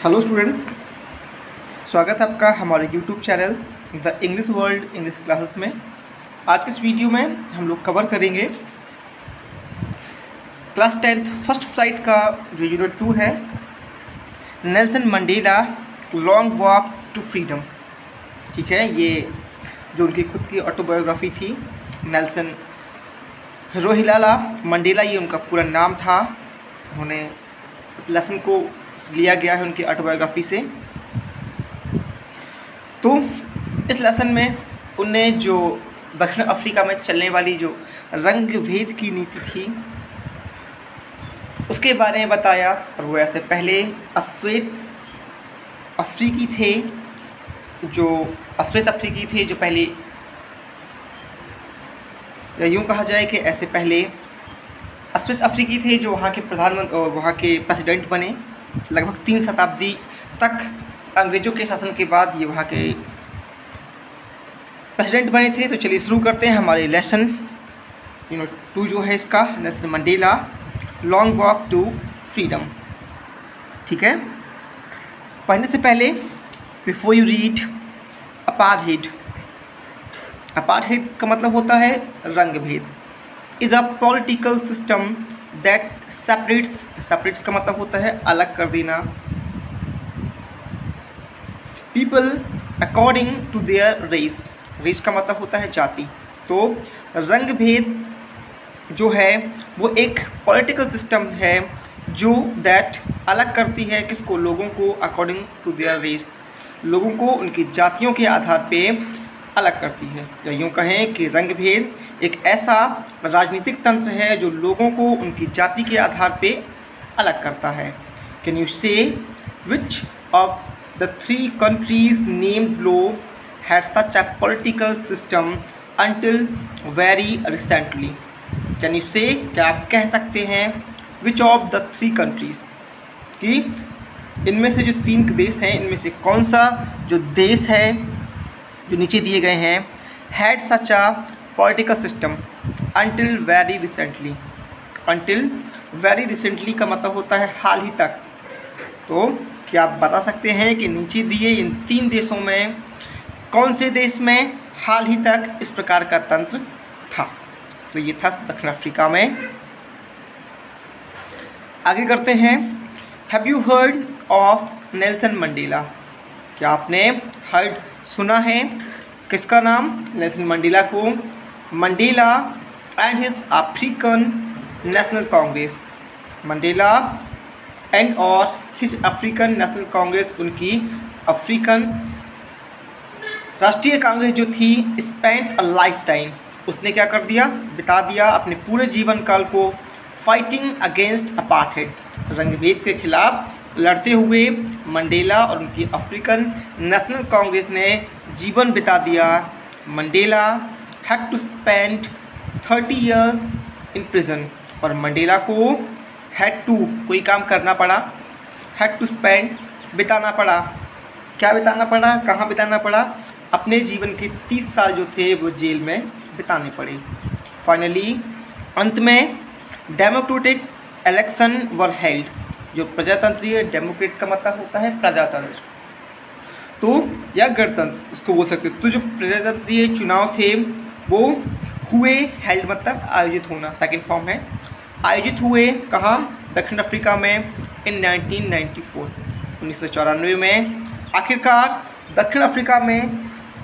Hello students, स्वागत है आपका हमारे YouTube channel the English world English classes में। आज के इस वीडियो में हम लोग कवर करेंगे क्लास 10th फर्स्ट फ्लाइट का जो यूनिट 2 है, Nelson Mandela long walk to freedom. ठीक है, ये जो उनकी खुद की ऑटोबायोग्राफी थी, नेल्सन रोहिलाला मंडेला, ये उनका पूरा नाम था। उन्होंने इस लेसन को लिया गया है उनकी ऑटोबायोग्राफी से। तो इस लेसन में उनने जो दक्षिण अफ्रीका में चलने वाली जो रंग भेद की नीति थी उसके बारे में बताया। और वो ऐसे पहले अश्वेत अफ्रीकी थे जो पहले, या यूँ कहा जाए कि ऐसे पहले अश्वेत अफ्रीकी थे जो वहाँ के प्रधानमंत्री और वहाँ के प्रेसिडेंट बने। लगभग 3 शताब्दी तक अंग्रेज़ों के शासन के बाद ये वहाँ के प्रेसिडेंट बने थे। तो चलिए शुरू करते हैं हमारे लेसन यूनिट 2 जो है इसका, Nelson Mandela long walk to freedom. ठीक है, पढ़ने से पहले before you read, apartheid. Apartheid का मतलब होता है रंग भेद। Is a political system that separates का मतलब होता है अलग कर देना, people according to their race का मतलब होता है जाति। तो रंग भेद जो है वो एक पॉलिटिकल सिस्टम है जो दैट अलग करती है किसको, लोगों को अकॉर्डिंग टू देयर रेस, लोगों को उनकी जातियों के आधार पे अलग करती है। या यूँ कहें कि रंग भेद एक ऐसा राजनीतिक तंत्र है जो लोगों को उनकी जाति के आधार पे अलग करता है। कैन यू से which of the 3 countries named below had such a political system until very recently? Can you से, क्या आप कह सकते हैं, विच ऑफ द 3 countries, कि इनमें से जो 3 देश हैं इनमें से कौन सा जो देश है जो नीचे दिए गए हैं, had such a political system until very recently. Until very recently का मतलब होता है हाल ही तक। तो क्या आप बता सकते हैं कि नीचे दिए इन 3 देशों में कौन से देश में हाल ही तक इस प्रकार का तंत्र था? तो ये था दक्षिण अफ्रीका में। आगे करते हैं, have you heard of Nelson Mandela? क्या आपने हर्ड सुना है किसका नाम, नेल्सन मंडेला को? Mandela and his African national Congress. Mandela and और हिज अफ्रीकन नेशनल कांग्रेस, उनकी अफ्रीकन राष्ट्रीय कांग्रेस जो थी, स्पेंट अ लाइफ टाइम, उसने क्या कर दिया, बिता दिया अपने पूरे जीवन काल को फाइटिंग अगेंस्ट अपार्थाइड, रंगभेद के खिलाफ लड़ते हुए मंडेला और उनकी अफ्रीकन नेशनल कांग्रेस ने जीवन बिता दिया। Mandela had to spend 30 years in prison, और मंडेला को हैड टू, कोई काम करना पड़ा, हैड टू स्पेंड, बिताना पड़ा। क्या बिताना पड़ा, कहाँ बिताना पड़ा? अपने जीवन के 30 साल जो थे वो जेल में बिताने पड़े। फाइनली अंत में डेमोक्रेटिक इलेक्शन वर हेल्ड, जो प्रजातंत्रीय, डेमोक्रेट का मतलब होता है प्रजातंत्र, तो या गणतंत्र इसको बोल सकते। तो जो प्रजातंत्रीय चुनाव थे वो हुए, हेल्ड मतलब आयोजित होना, सेकंड फॉर्म है, आयोजित हुए। कहाँ? दक्षिण अफ्रीका में इन 1994, 1994 में आखिरकार दक्षिण अफ्रीका में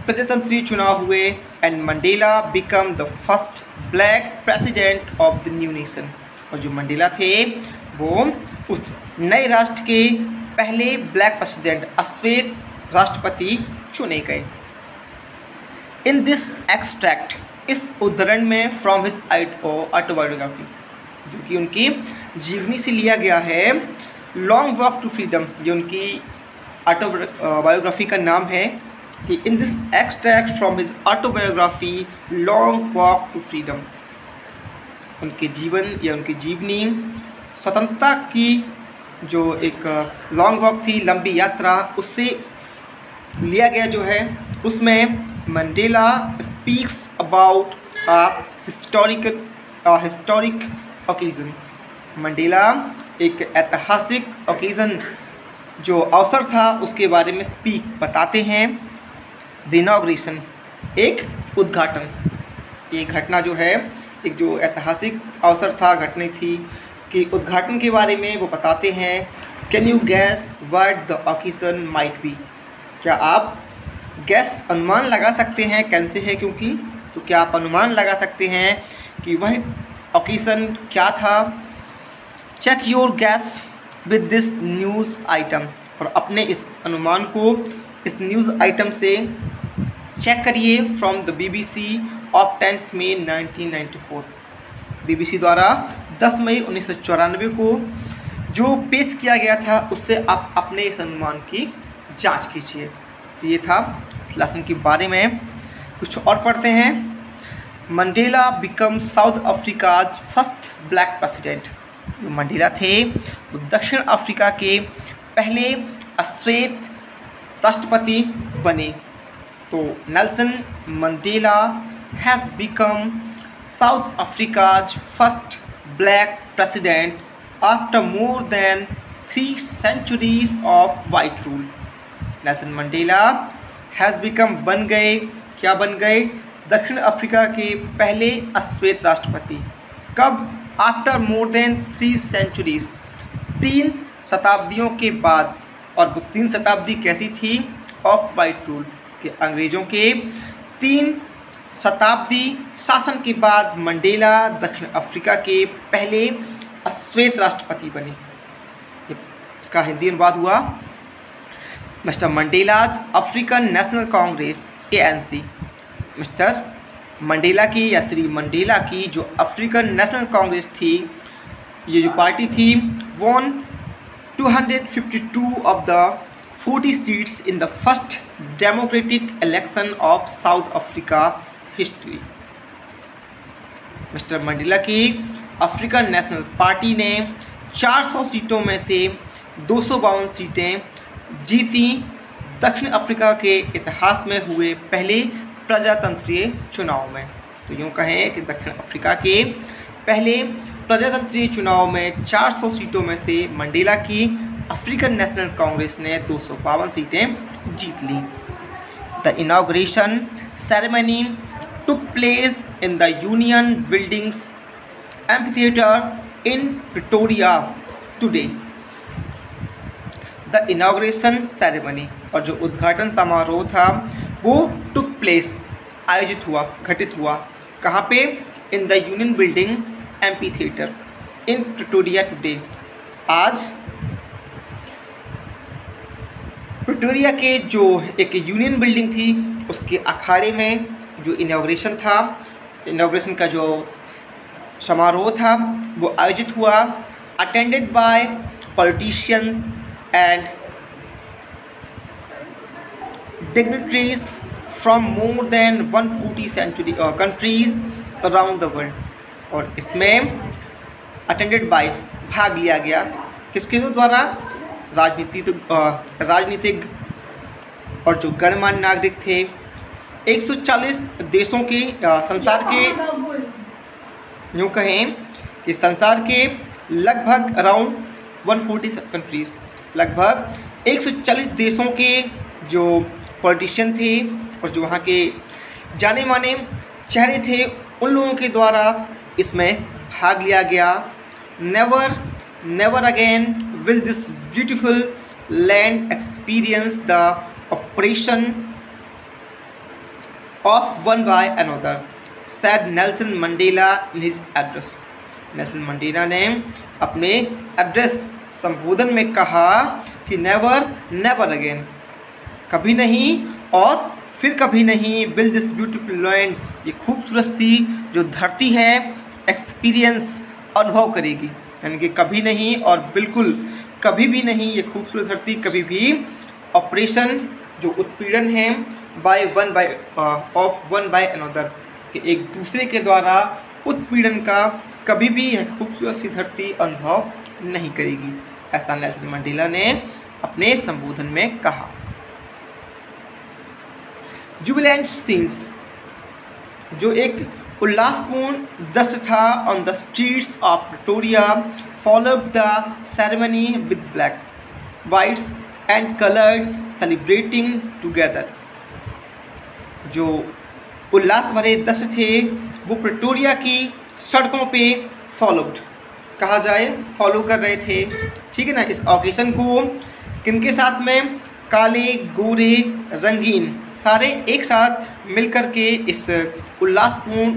प्रजातंत्रीय चुनाव हुए। And Mandela become the first black president of the new nation, और जो मंडेला थे वो उस नए राष्ट्र के पहले ब्लैक प्रेसिडेंट, अश्वेत राष्ट्रपति चुने गए। इन दिस एक्सट्रैक्ट, इस उद्धरण में, फ्रॉम हिज ऑटोबायोग्राफी, जो कि उनकी जीवनी से लिया गया है, लॉन्ग वॉक टू फ्रीडम, जो उनकी ऑटोबायोग्राफी का नाम है, कि in this extract from his autobiography long walk to freedom, उनके जीवन या उनकी जीवनी, स्वतंत्रता की जो एक लॉन्ग वॉक थी, लंबी यात्रा, उससे लिया गया जो है। उसमें Mandela speaks about a historic occasion. Mandela एक ऐतिहासिक ओकेजन जो अवसर था उसके बारे में स्पीक बताते हैं। द इनॉग्रेशन, एक उद्घाटन, ये घटना जो है एक जो ऐतिहासिक अवसर था, घटना थी कि उद्घाटन के बारे में वो बताते हैं। Can you gas what the occasion might be, क्या आप गैस अनुमान लगा सकते हैं, कैन से है क्योंकि, तो क्या आप अनुमान लगा सकते हैं कि वह ओकेजन क्या था। Check your guess with this news item, और अपने इस अनुमान को इस न्यूज़ आइटम से चेक करिए। From the BBC of 10 May 1994, BBC द्वारा 10 मई 1994 को जो पेश किया गया था उससे आप अपने इस अनुमान की जांच कीजिए। तो ये था इस लेसन के बारे में। कुछ और पढ़ते हैं। Mandela become south Africa's first black president, जो मंडेला थे वो दक्षिण अफ्रीका के पहले अश्वेत राष्ट्रपति बने। तो Nelson Mandela has become south Africa's first black president after more than 3 centuries of white rule. Nelson Mandela has become बन गए, क्या बन गए, दक्षिण अफ्रीका के पहले अश्वेत राष्ट्रपति। कब? आफ्टर मोर देन 3 centuries, 3 शताब्दियों के बाद। और वो 3 शताब्दी कैसी थी? ऑफ वाइट रूल, के अंग्रेज़ों के 3 शताब्दी शासन के बाद मंडेला दक्षिण अफ्रीका के पहले अश्वेत राष्ट्रपति बने। इसका हिंदी अनुवाद हुआ, mister Mandela's African national Congress ANC, mister Mandela की या श्री मंडेला की जो अफ्रीकन नेशनल कांग्रेस थी, ये जो पार्टी थी, won 252 of the 40 seats in the first democratic election of South Africa history. Mister Mandela की अफ्रीकन नेशनल पार्टी ने 400 सीटों में से 252 सीटें जीती, दक्षिण अफ्रीका के इतिहास में हुए पहले प्रजातंत्रीय चुनाव में। तो यूँ कहें कि दक्षिण अफ्रीका के पहले प्रजातंत्रीय चुनाव में 400 सीटों में से मंडेला की अफ्रीकन नेशनल कांग्रेस ने 252 सीटें जीत ली। The inauguration ceremony took place in the Union Buildings amphitheatre in Pretoria today. The inauguration ceremony, और जो उद्घाटन समारोह था वो टुक प्लेस, आयोजित हुआ, घटित हुआ, कहाँ पे? इन the union building amphitheatre in Pretoria today. आज प्रिटोरिया के जो एक यूनियन बिल्डिंग थी उसके अखाड़े में जो इनॉग्रेशन था, इनॉग्रेशन का जो समारोह था वो आयोजित हुआ। Attended by politicians and dignitaries from more than 140 countries around the world. और इसमें अटेंडेड बाय, भाग लिया गया, किसके द्वारा? राजनीतिक और जो गणमान्य नागरिक थे। 140 देशों के, संसार के, यूँ कहें कि संसार के लगभग अराउंड 140 कंट्रीज़, लगभग 140 देशों के जो पॉलिटिशियन थे और जो वहाँ के जाने माने चेहरे थे, उन लोगों के द्वारा इसमें भाग लिया गया। Never again will this beautiful land experience the oppression of one by another, sad Nelson Mandela in his address. Nelson Mandela ने अपने एड्रेस, संबोधन में कहा कि नेवर अगेन, कभी नहीं और फिर कभी नहीं, विल दिस ब्यूटीफुल लैंड, ये खूबसूरत सी जो धरती है, एक्सपीरियंस, अनुभव करेगी, यानी कि कभी नहीं और बिल्कुल कभी भी नहीं, ये खूबसूरत धरती कभी भी ऑपरेशन, जो उत्पीड़न है, ऑफ वन बाय अनदर, कि एक दूसरे के द्वारा उत्पीड़न का कभी भी यह खूबसूरत सी धरती अनुभव नहीं करेगी, ऐसा नेल्सन मंडेला ने अपने संबोधन में कहा। जुबिलेंट सीन्स, जो एक उल्लासपूर्ण दृश्य था on the streets of Pretoria, followed the ceremony with blacks whites and coloured celebrating together. जो उल्लास भरे दृश्य थे वो प्रिटोरिया की सड़कों पे फॉलोड, कहा जाए फॉलो कर रहे थे, ठीक है ना। इस ओकेशन को किनके साथ में, काले गोरे रंगीन सारे एक साथ मिलकर के इस उल्लासपूर्ण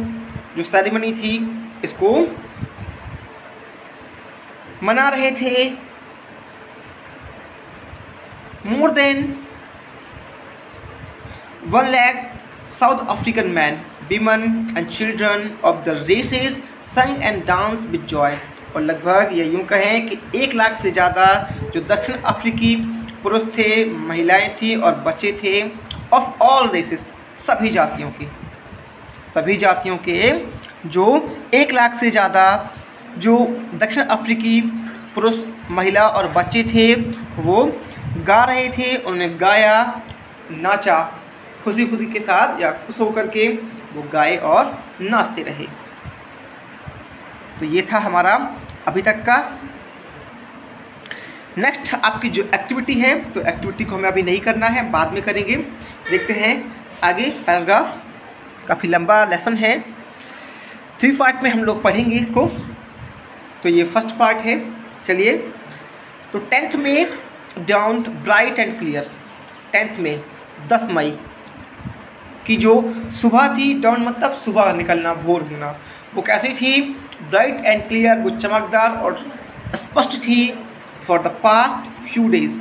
जो सेरेमनी थी इसको मना रहे थे। More than 1 lakh south African man, women and children of the races sang and danced with joy। और लगभग ये यूँ कहें कि 1 लाख से ज़्यादा जो दक्षिण अफ्रीकी पुरुष थे, महिलाएं थीं और बच्चे थे, ऑफ ऑल रेसेस सभी जातियों के जो 1 लाख से ज़्यादा जो दक्षिण अफ्रीकी पुरुष, महिला और बच्चे थे वो गा रहे थे। उन्होंने गाया, नाचा, खुशी खुशी के साथ या खुश होकर के वो गाए और नाचते रहे। तो ये था हमारा अभी तक का। नेक्स्ट आपकी जो एक्टिविटी है, तो एक्टिविटी को हमें अभी नहीं करना है, बाद में करेंगे। देखते हैं आगे पैराग्राफ, काफ़ी लंबा लेसन है, 3 पार्ट में हम लोग पढ़ेंगे इसको। तो ये फर्स्ट पार्ट है। चलिए, तो 10th में down bright and clear, 10th में 10 मई की जो सुबह थी, डाउन मतलब सुबह निकलना, भोर होना, वो कैसी थी, ब्राइट एंड क्लियर, वो चमकदार और स्पष्ट थी। For the past few days,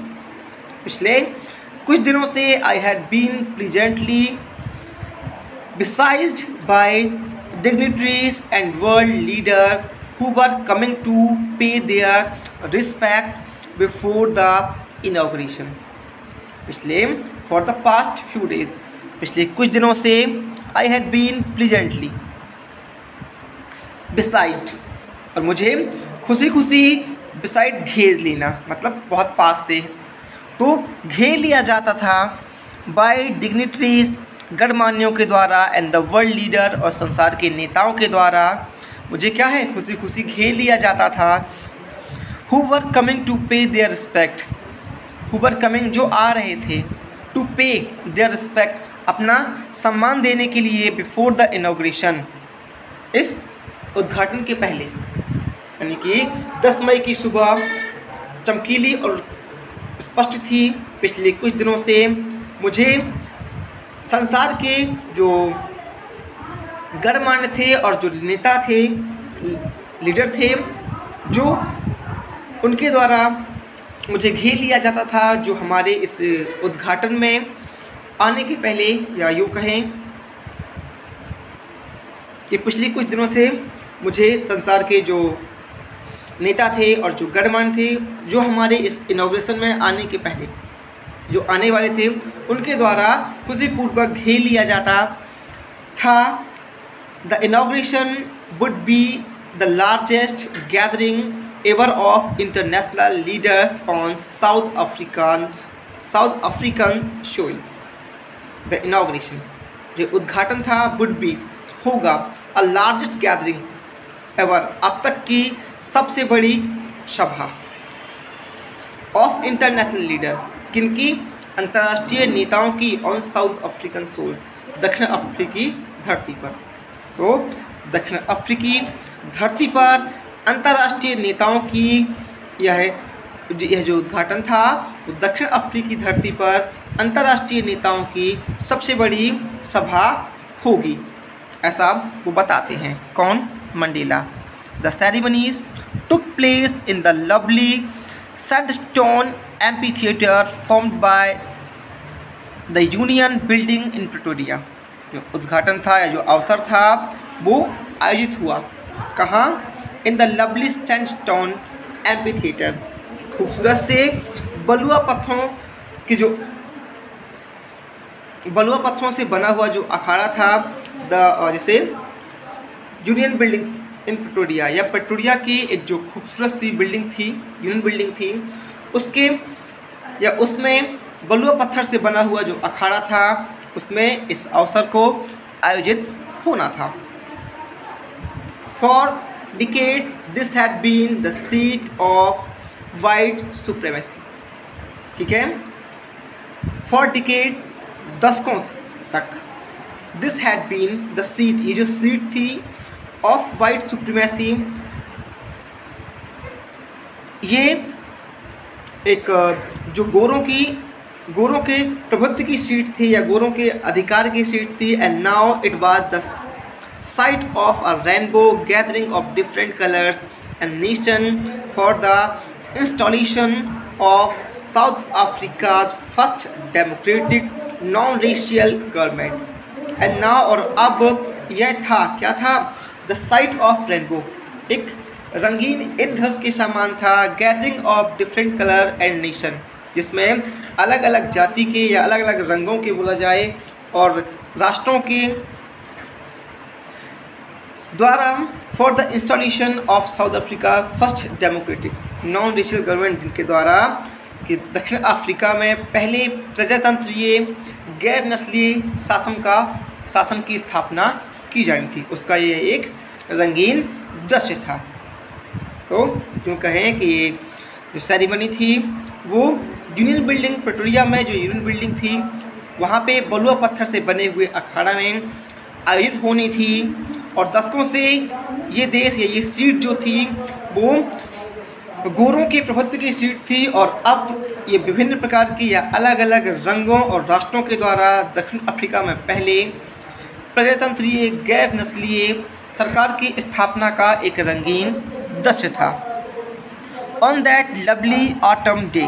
पिछले कुछ दिनों से, I had been pleasantly besieged by dignitaries and world leaders who were coming to pay their respect before the inauguration। पिछले for the past few days, पिछले कुछ दिनों से, I had been pleasantly beside, और मुझे खुशी खुशी beside घेर लेना मतलब बहुत पास से, तो घेर लिया जाता था by dignitaries गणमान्यों के द्वारा, एंड द वर्ल्ड लीडर और संसार के नेताओं के द्वारा मुझे क्या है, खुशी खुशी घेर लिया जाता था। Who were coming to pay their respect, who were coming जो आ रहे थे, टू पे देयर रिस्पेक्ट अपना सम्मान देने के लिए, बिफोर द इनॉग्रेशन इस उद्घाटन के पहले, यानी कि 10 मई की सुबह चमकीली और स्पष्ट थी। पिछले कुछ दिनों से मुझे संसार के जो गणमान्य थे और जो नेता थे, लीडर थे, जो उनके द्वारा मुझे घेर लिया जाता था, जो हमारे इस उद्घाटन में आने के पहले, या यूँ कहें कि पिछले कुछ दिनों से मुझे संसार के जो नेता थे और जो गणमान्य थे, जो हमारे इस इनॉग्रेशन में आने के पहले जो आने वाले थे, उनके द्वारा खुशीपूर्वक घेर लिया जाता था। The inauguration would be the largest gathering ever of international leaders on south African soil. The inauguration जो उद्घाटन था, वुड बी होगा, अ लार्जेस्ट गैदरिंग एवर अब तक की सबसे बड़ी सभा, ऑफ इंटरनेशनल लीडर किनकी, अंतर्राष्ट्रीय नेताओं की, ऑन साउथ अफ्रीकन सोल दक्षिण अफ्रीकी धरती पर। तो दक्षिण अफ्रीकी धरती पर अंतर्राष्ट्रीय नेताओं की यह जो उद्घाटन था, वो दक्षिण अफ्रीकी धरती पर अंतर्राष्ट्रीय नेताओं की सबसे बड़ी सभा होगी, ऐसा वो बताते हैं। कौन, Mandela. The ceremonies took place in the lovely sandstone amphitheater formed by the Union Building in Pretoria। जो उद्घाटन था या जो अवसर था वो आयोजित हुआ कहाँ, in the lovely sandstone amphitheatre, खूबसूरत से बलुआ पत्थरों से बना हुआ जो अखाड़ा था, जैसे यूनियन बिल्डिंग्स इन प्रिटोरिया, या प्रिटोरिया की एक जो खूबसूरत सी बिल्डिंग थी, यूनियन बिल्डिंग थी, उसके या उसमें बलुआ पत्थर से बना हुआ जो अखाड़ा था, उसमें इस अवसर को आयोजित होना था। For decade this had been the seat of white supremacy. ठीक है, फॉर डिकेड, दशकों तक, this had been the seat, ये जो सीट थी ऑफ वाइट सुप्रीमेसी, ये एक जो गोरों के प्रभुत्व की सीट थी या गोरों के अधिकार की सीट थी। And now it was the site of a rainbow gathering of different colours and nation for the installation of south Africa's first democratic non racial government. And now, और अब यह था, क्या था, द साइट ऑफ रेनबो, एक रंगीन इंद्रधनुष के समान था, gathering of different colour and nation, जिसमें अलग अलग जाति के या अलग अलग रंगों के बोला जाए और राष्ट्रों के द्वारा for the installation of South Africa first democratic non racial government, जिनके द्वारा कि दक्षिण अफ्रीका में पहले प्रजातंत्रीय गैर नस्लीय शासन की स्थापना की जानी थी, उसका ये एक रंगीन दृश्य था। तो जो कहें कि ये जो सेरेमनी थी वो यूनियन बिल्डिंग प्रिटोरिया में, जो यूनियन बिल्डिंग थी वहाँ पे बलुआ पत्थर से बने हुए अखाड़ा में आयोजित होनी थी। और दशकों से ये देश या ये सीट जो थी वो गोरों के प्रभुत्व की सीट थी, और अब ये विभिन्न प्रकार की या अलग अलग रंगों और राष्ट्रों के द्वारा दक्षिण अफ्रीका में पहले प्रजातंत्रीय गैर नस्लीय सरकार की स्थापना का एक रंगीन दृश्य था। On that lovely autumn day,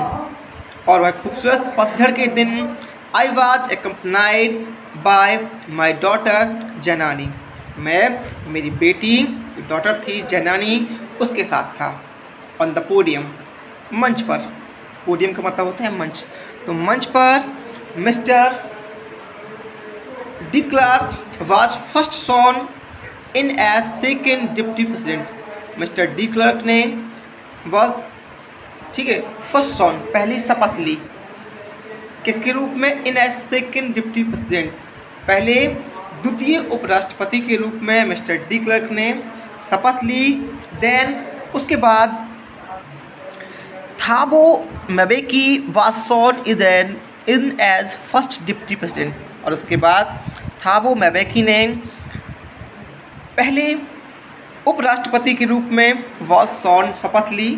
और वह खूबसूरत पतझड़ के दिन, I was accompanied by my daughter Zenani, मैं मेरी बेटी डॉटर थी जनानी उसके साथ था। ऑन द पोडियम, मंच पर, पोडियम का मतलब होता है मंच, तो मंच पर mister de Klerk was first sworn in as second deputy president. Mister de Klerk ने वॉज, ठीक है, फर्स्ट सॉन, पहली शपथ ली, किसके रूप में, इन एज सेकेंड डिप्टी प्रेसिडेंट, पहले द्वितीय उपराष्ट्रपति के रूप में मिस्टर डी क्लार्क ने शपथ ली। देन उसके बाद Thabo Mbeki was sworn in as first deputy president, और उसके बाद थाबो म्बेकी ने पहले उपराष्ट्रपति के रूप में वॉज सॉन शपथ ली।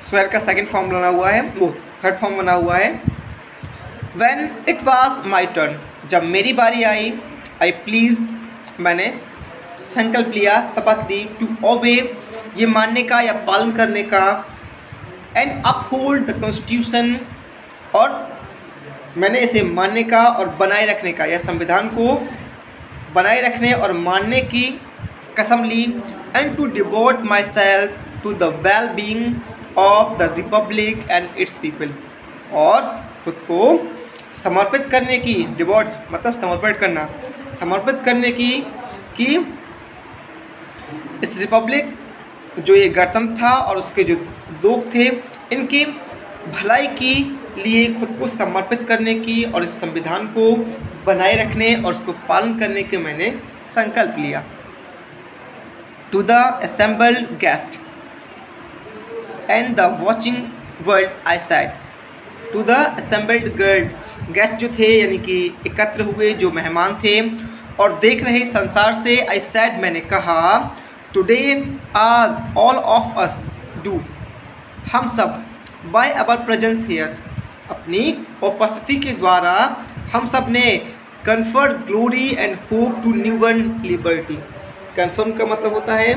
स्वेर का सेकंड फॉर्म बना हुआ है, वो थर्ड फॉर्म बना हुआ है। When it was my turn, जब मेरी बारी आई, आई प्लीज, मैंने संकल्प लिया, शपथ ली, टू ओबे, ये मानने का या पालन करने का, एंड अपहोल्ड द कॉन्स्टिट्यूशन, और मैंने इसे मानने का और बनाए रखने का, या संविधान को बनाए रखने और मानने की कसम ली। And to devote myself to the well being of the republic and its people, और खुद को समर्पित करने की, डिवोट मतलब समर्पित करना, समर्पित करने की कि इस रिपब्लिक, जो ये गणतंत्र था और उसके जो लोग थे, इनकी भलाई की लिए खुद को समर्पित करने की और इस संविधान को बनाए रखने और उसको पालन करने के मैंने संकल्प लिया। To the assembled guest and the watching world I said, to the assembled guest जो थे यानी कि एकत्र हुए जो मेहमान थे और देख रहे संसार से, आई सेड मैंने कहा, टुडे आज ऑल ऑफ अस डू, हम सब, बाय अवर प्रेजेंस हियर, अपनी उपस्थिति के द्वारा हम सब ने conferred glory and hope to new world liberty. Confirm का मतलब होता है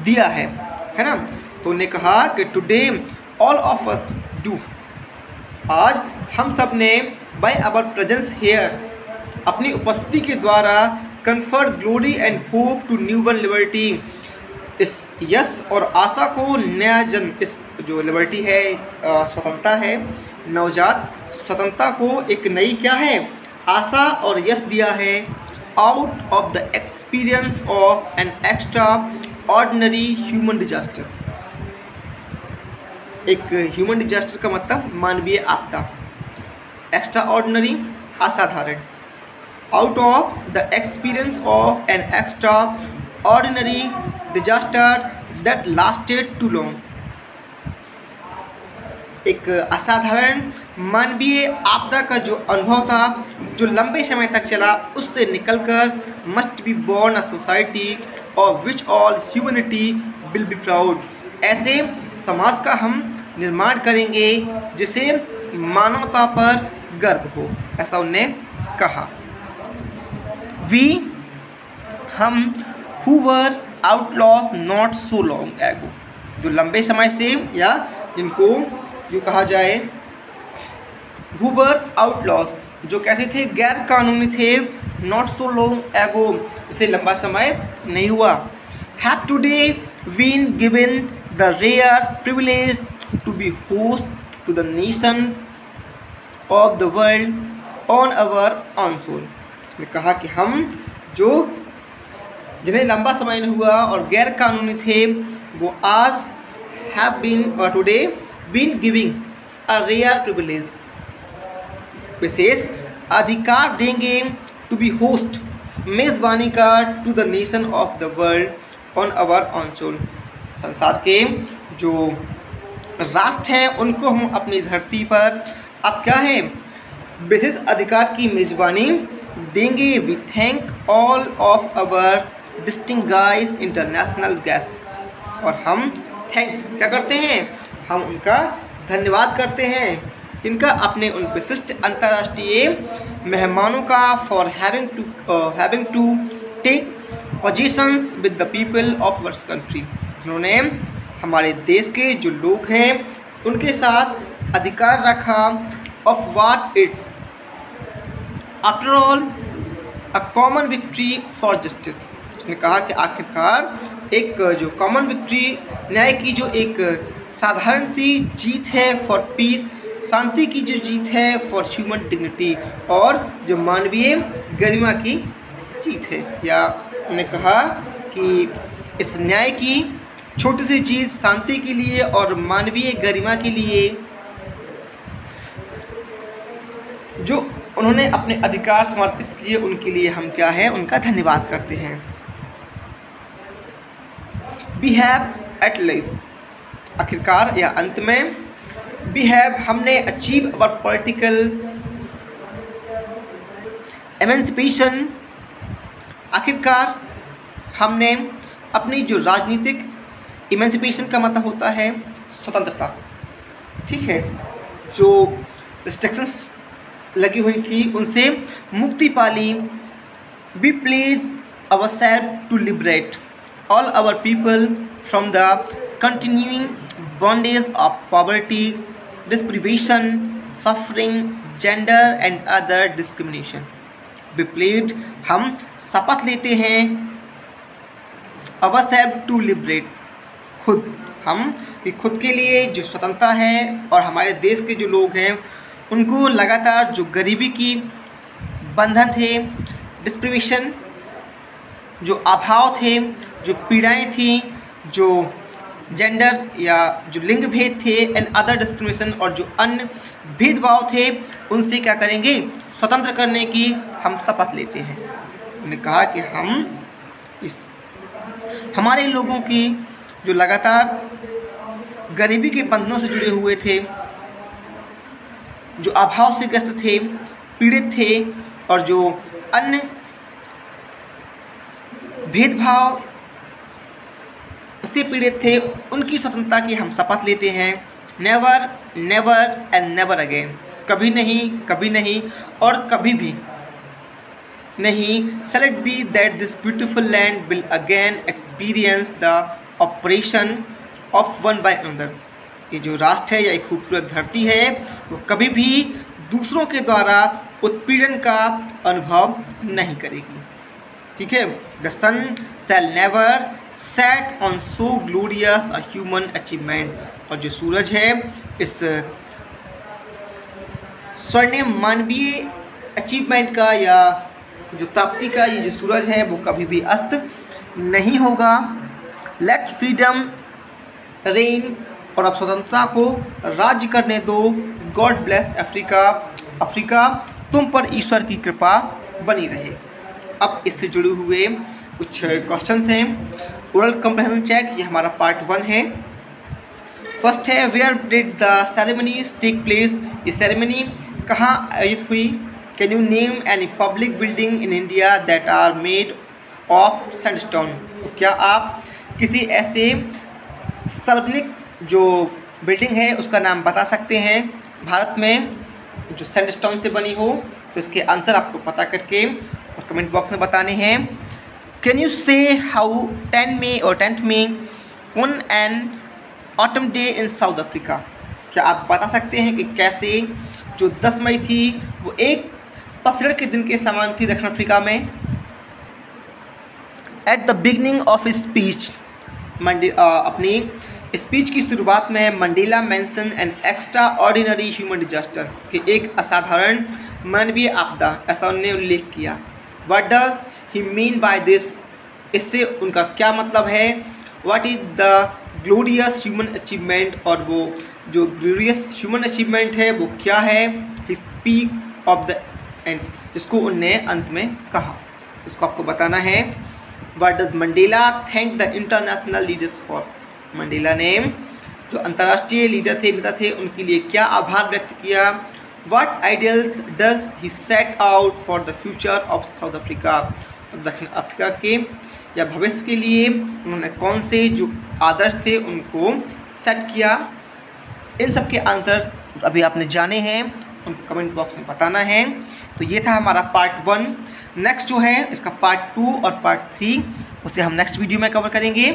दिया है ना। तो उन्होंने कहा कि today all of us do, आज हम सब ने बाय आवर प्रेजेंस हेयर, अपनी उपस्थिति के द्वारा conferred glory and hope to new world liberty, इस यश और आशा को नया जन्म, इस जो लिबर्टी है स्वतंत्रता है, नवजात स्वतंत्रता को एक नई क्या है, आशा और यश दिया है। Out of the experience of an extraordinary human disaster, एक ह्यूमन डिजास्टर का मतलब मानवीय आपदा, एक्स्ट्रा ऑर्डिनरी असाधारण। Out of the experience of an extraordinary disaster that lasted too long. एक असाधारण मानवीय आपदा का जो अनुभव था, जो लंबे समय तक चला, उससे निकलकर must be born a society of which all humanity will be proud. ऐसे समाज का हम निर्माण करेंगे जिसे मानवता पर गर्व हो, ऐसा उन्होंने कहा। वी हम who were outlaws not so long ago, जो लंबे समय से या जिनको जो कहा जाए हु वर आउटलॉस, जो कैसे थे, गैर कानूनी थे, नॉट सो लॉन्ग एगो, इसे लंबा समय नहीं हुआ, have today been given the rare privilege to be host to the nation of the world on our own soil. उसने कहा कि हम जो जिन्हें लंबा समय नहीं हुआ और गैर कानूनी थे, वो आज हैव बीन और today been giving a rare privilege, विशेष अधिकार देंगे, टू बी होस्ट, मेज़बानी का, to the nation of the world on our own soil, संसार के जो राष्ट्र हैं उनको हम अपनी धरती पर अब क्या है, विशेष अधिकार की मेज़बानी देंगे। We thank all of our distinguished international guest, और हम थैंक क्या करते हैं, हम उनका धन्यवाद करते हैं, इनका अपने उन विशिष्ट अंतर्राष्ट्रीय मेहमानों का, for having to take positions with the people of our country, जिन्होंने हमारे देश के जो लोग हैं उनके साथ अधिकार रखा, of what it after all a common victory for justice. उसने कहा कि आखिरकार एक जो कॉमन विक्ट्री, न्याय की जो एक साधारण सी जीत है, फॉर पीस, शांति की जो जीत है, फॉर ह्यूमन डिग्निटी, और जो मानवीय गरिमा की जीत है। या उन्होंने कहा कि इस न्याय की छोटी सी जीत शांति के लिए और मानवीय गरिमा के लिए जो उन्होंने अपने अधिकार समर्पित किए, उनके लिए हम क्या है, उनका धन्यवाद करते हैं। वी हैव एट लास्ट, आखिरकार या अंत में, वी हैव हमने अचीव अवर पॉलिटिकल एमेंसिपेशन, आखिरकार हमने अपनी जो राजनीतिक इमेंसिपेशन का मतलब होता है स्वतंत्रता, ठीक है, जो रिस्ट्रिक्शंस लगी हुई थी उनसे मुक्ति पाली। We pledge ourselves to liberate all our people from the continuing bondage of poverty, deprivation, suffering, gender and other discrimination. We pledge हम शपथ लेते हैं, अवर सेल्फ टू लिबरेट, खुद हम कि खुद के लिए जो स्वतंत्रता है, और हमारे देश के जो लोग हैं उनको लगातार जो गरीबी की बंधन थे, डिस्प्रिवेशन जो अभाव थे, जो पीड़ाएं थी, जो जेंडर या जो लिंग भेद थे, एंड अदर डिस्क्रिमिनेशन, और जो अन्य भेदभाव थे, उनसे क्या करेंगे, स्वतंत्र करने की हम शपथ लेते हैं। उन्होंने कहा कि हम हमारे लोगों की जो लगातार गरीबी के बंधनों से जुड़े हुए थे, जो अभाव से ग्रस्त थे, पीड़ित थे, और जो अन्य भेदभाव से पीड़ित थे, उनकी स्वतंत्रता की हम शपथ लेते हैं। Never, never and never again, कभी नहीं और कभी भी नहीं। Shall it be that this beautiful land will again experience the oppression of one by another, ये जो राष्ट्र है या एक खूबसूरत धरती है, वो कभी भी दूसरों के द्वारा उत्पीड़न का अनुभव नहीं करेगी, ठीक है। The sun shall never set on so glorious a human achievement, और जो सूरज है इस स्वर्णिम मानवीय अचीवमेंट का या जो प्राप्ति का ये जो सूरज है वो कभी भी अस्त नहीं होगा। लेट फ्रीडम रेन, और अब स्वतंत्रता को राज्य करने दो। गॉड ब्लेस अफ्रीका, अफ्रीका तुम पर ईश्वर की कृपा बनी रहे। अब इससे जुड़े हुए कुछ क्वेश्चंस हैं, ओरल कंप्रहेंशन चेक, ये हमारा पार्ट 1 है। फर्स्ट है where did the ceremonies take place, ये सेरेमनी कहाँ आयोजित हुई। Can you name any public building in India that are made of sandstone, क्या आप किसी ऐसे सार्वजनिक जो बिल्डिंग है उसका नाम बता सकते हैं भारत में जो सैंडस्टोन से बनी हो। तो इसके आंसर आपको पता करके और कमेंट बॉक्स में बताने हैं। कैन यू से how 10th May on an autumn day in south Africa, क्या आप बता सकते हैं कि कैसे जो 10 मई थी वो एक पतझड़ के दिन के समान थी दक्षिण अफ्रीका में। At the beginning of speech, अपनी स्पीच की शुरुआत में Mandela mention N extraordinary human disaster, कि एक असाधारण मानवीय आपदा, ऐसा उन्होंने उल्लेख किया। What does he mean by this, इससे उनका क्या मतलब है। What is the glorious human achievement, और वो जो ग्लोरियस ह्यूमन अचीवमेंट है वो क्या है। He speak of the end, जिसको उनने अंत में कहा, इसको आपको बताना है। What does Mandela thank the international leaders for, Mandela ने जो अंतर्राष्ट्रीय लीडर थे, नेता थे, उनके लिए क्या आभार व्यक्त किया। What ideals does he set out for the future of South Africa, दक्षिण अफ्रीका के या भविष्य के लिए उन्होंने कौन से जो आदर्श थे उनको सेट किया। इन सब के आंसर अभी आपने जाने हैं, उनको कमेंट बॉक्स में बताना है। तो ये था हमारा पार्ट 1। नेक्स्ट जो है इसका पार्ट 2 और पार्ट 3 उसे हम नेक्स्ट वीडियो में कवर करेंगे।